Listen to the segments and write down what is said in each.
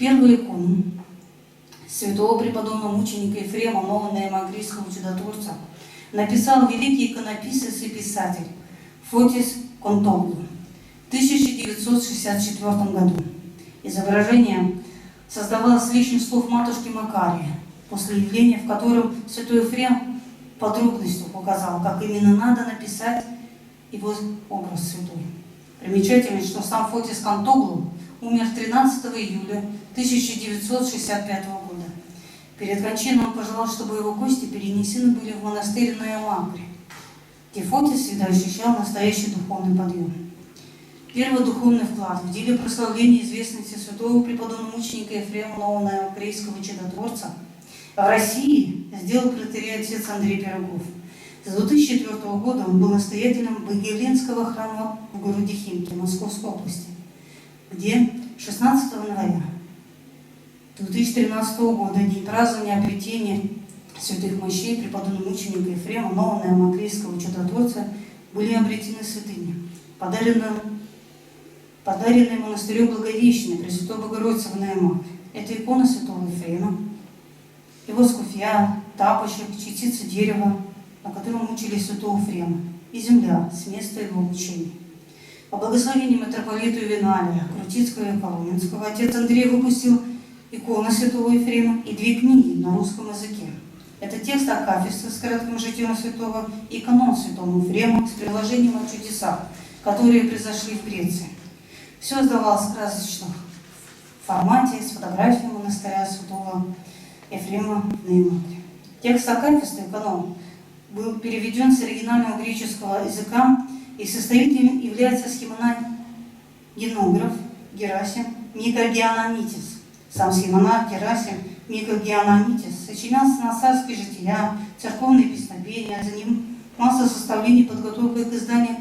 Первую икону святого преподобного мученика Ефрема, нового Наимагрийского чудотворца, написал великий иконописец и писатель Фотис Контоглу в 1964 году. Изображение создавалось с лишних слов матушки Макария, после явления, в котором святой Ефрем подробностью показал, как именно надо написать его образ святой. Примечательно, что сам Фотис Контоглу умер 13 июля 1965 года. Перед кончиной он пожелал, чтобы его кости перенесены были в монастырь Наимагри, где Фотис всегда ощущал настоящий духовный подъем. Первый духовный вклад в деле прославления известности святого преподобного мученика Ефрема, нового Наимагрийского чудотворца в России сделал протоиерей отец Андрей Пирогов. С 2004 года он был настоятелем Богоявленского храма в городе Химки, Московской области, где 16 января 2013 года, день празднования обретения святых мощей преподобного мученика Ефрема, нового Наимагрийского чудотворца, были обретены святыни, подаренные монастырю Благовещения Пресвятой Богородицы в Наимагре. Это икона святого Ефрема, его скуфья, тапочек, частица дерева, на котором мучили святого Ефрема, и земля с места его мучений. По благословению митрополита Ювеналия, Крутицкого и Коломенского, отец Андрей выпустил икону святого Ефрема и 2 книги на русском языке. Это текст Акафиста с кратким житием святого и канон святого Ефрема с приложением о чудесах, которые произошли в Греции. Все издавалось в красочном формате с фотографией монастыря святого Ефрема в Наимагре. Текст Акафиста и канон был переведен с оригинального греческого языка и состоит им является схемонах-генограф Герасим Микогеанонитис. Сам схемонах Герасим Микогеанонитис сочинялся на царские жития, церковные песнопения, занимался составлением и подготовкой к изданию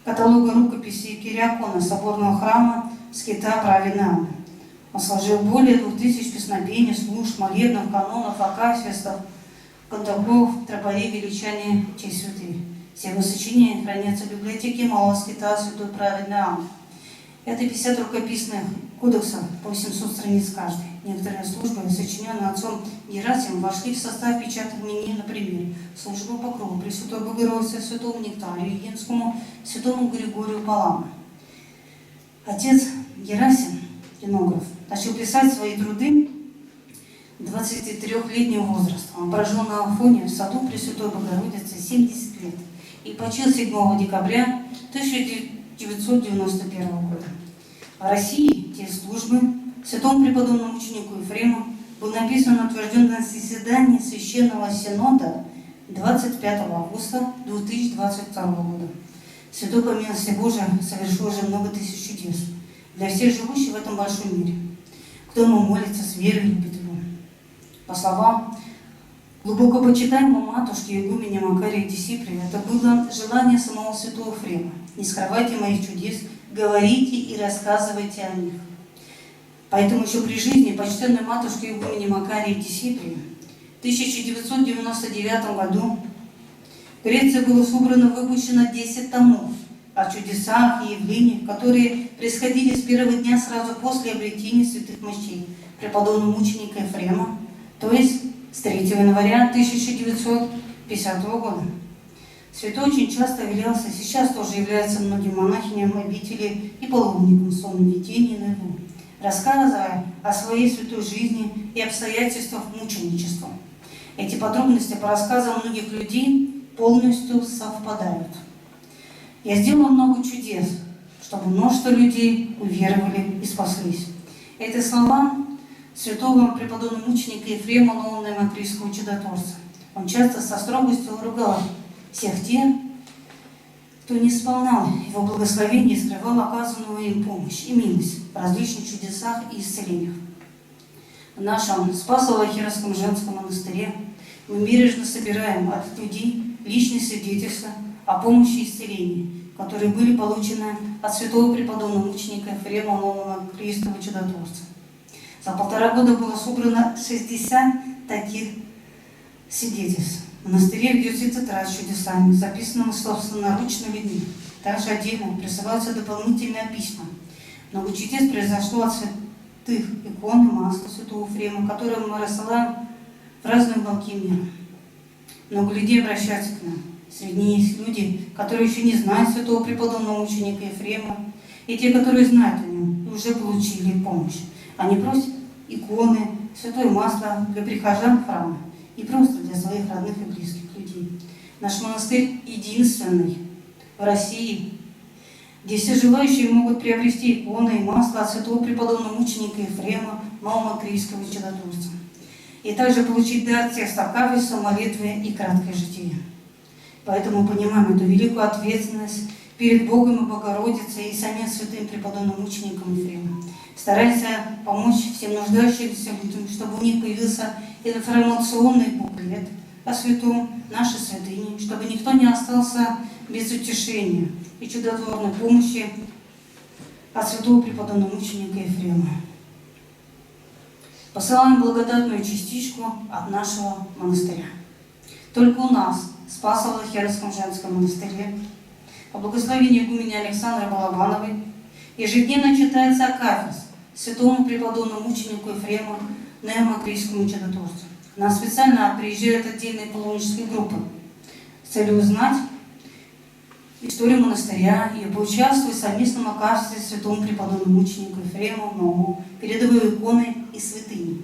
каталога рукописей Кириакона соборного храма Скита Праведной Анны. Он сложил более 2000 песнопений, служб, молебнов, канонов, акафистов, кантаков, тропарей, величания, честь святых. Все его сочинения хранятся в библиотеке Малого Скита Святой Праведной Анны. Это 50 рукописных кодексов по 800 страниц каждый. Некоторые службы, сочиненные отцом Герасимом, вошли в состав печатных мнений, например, служба Покрова, Пресвятой Богородице, Святому Нектарию Егинскому, Святому Григорию Паламу. Отец Герасим, генограф, начал писать свои труды 23-летнего возраста. Он прожил на Афоне в саду Пресвятой Богородицы 70 лет и почил 7 декабря 1991 года. В России текст службы святому преподобному мученику Ефрему был написан и утвержден на заседании Священного Синода 25 августа 2022 года. Святой по милости Божией совершил уже много тысяч чудес для всех живущих в этом большом мире, кто ему молится с верой и любит его. По словам глубоко почитаемой матушки игумени Макарии Дисиприи, это было желание самого святого Ефрема. Не скрывайте моих чудес, говорите и рассказывайте о них. Поэтому еще при жизни почтенной матушки игумени Макарии Дисиприи в 1999 году в Греции было собрано и выпущено 10 томов о чудесах и явлениях, которые происходили с первого дня сразу после обретения святых мощей преподобного мученика Ефрема, то есть с 3 января 1950 года. Святой очень часто являлся, сейчас тоже является многим монахиням обители и паломникам в сонном видении наяву, рассказывая о своей святой жизни и обстоятельствах мученичества. Эти подробности по рассказам многих людей полностью совпадают. Я сделал много чудес, чтобы множество людей уверовали и спаслись. Это слова святого преподобного мученика Ефрема, нового Наимагрийского чудотворца. Он часто со строгостью ругал всех тех, кто не исполнял его благословение и скрывал оказанную им помощь и милость в различных чудесах и исцелениях. В нашем Спасово-Ахировском женском монастыре мы бережно собираем от людей личные свидетельства о помощи и исцелении, которые были получены от святого преподобного мученика Ефрема, нового Наимагрийского чудотворца. За 1,5 года было собрано 60 таких свидетельств. В монастыре ведется тетрадь с чудесами, записанными собственноручно людьми. Также отдельно присылаются дополнительные письма. Много чудес произошло от тых икон и масла святого Ефрема, которые мы рассылаем в разные уголки мира. Много людей обращаются к нам. Среди них есть люди, которые еще не знают святого преподобного мученика Ефрема, и те, которые знают о нем и уже получили помощь. Они просят иконы, святое масло для прихожан храма и просто для своих родных и близких людей. Наш монастырь единственный в России, где все желающие могут приобрести иконы и масло от святого преподобного мученика Ефрема, Новомакрийского чудотворца, и также получить дар текста кафеса, молитвы и краткое житие. Поэтому понимаем эту великую ответственность перед Богом и Богородицей и самим святым преподобным мучеником Ефремом. Стараемся помочь всем нуждающимся людям, чтобы у них появился информационный буклет о святом, нашей святыне, чтобы никто не остался без утешения и чудотворной помощи от святого преподобного мученика Ефрема. Посылаем благодатную частичку от нашего монастыря. Только у нас, в Спасово-Лохерском женском монастыре, по благословению игуменя Александры Балабановой, ежедневно читается акафист святому преподобному мученику Ефрему, Новомакрийскому чудотворцу. К нам специально приезжают отдельные паломнические группы с целью узнать историю монастыря и поучаствовать в совместном акафисте святому преподобному мученику Ефрему, Новому, передовые иконы и святыни.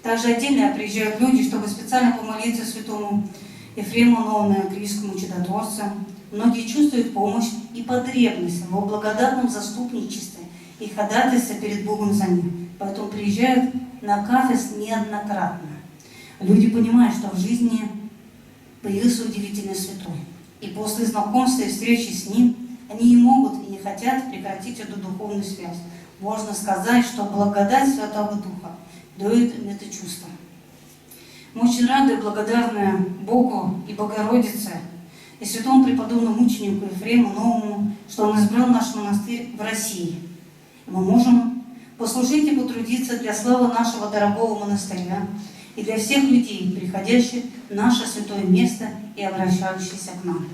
Также отдельно приезжают люди, чтобы специально помолиться святому Ефрему, Новомакрийскому чудотворцу. Многие чувствуют помощь и потребность в его благодатном заступничестве и ходатайстве перед Богом за ним. Поэтому приезжают на акафист неоднократно. Люди понимают, что в жизни появился удивительный святой. И после знакомства и встречи с ним они не могут и не хотят прекратить эту духовную связь. Можно сказать, что благодать Святого Духа дает им это чувство. Мы очень рады и благодарны Богу и Богородице и святому преподобному мученику Ефрему Новому, что он избрал наш монастырь в России. И мы можем послужить и потрудиться для славы нашего дорогого монастыря и для всех людей, приходящих в наше святое место и обращающихся к нам.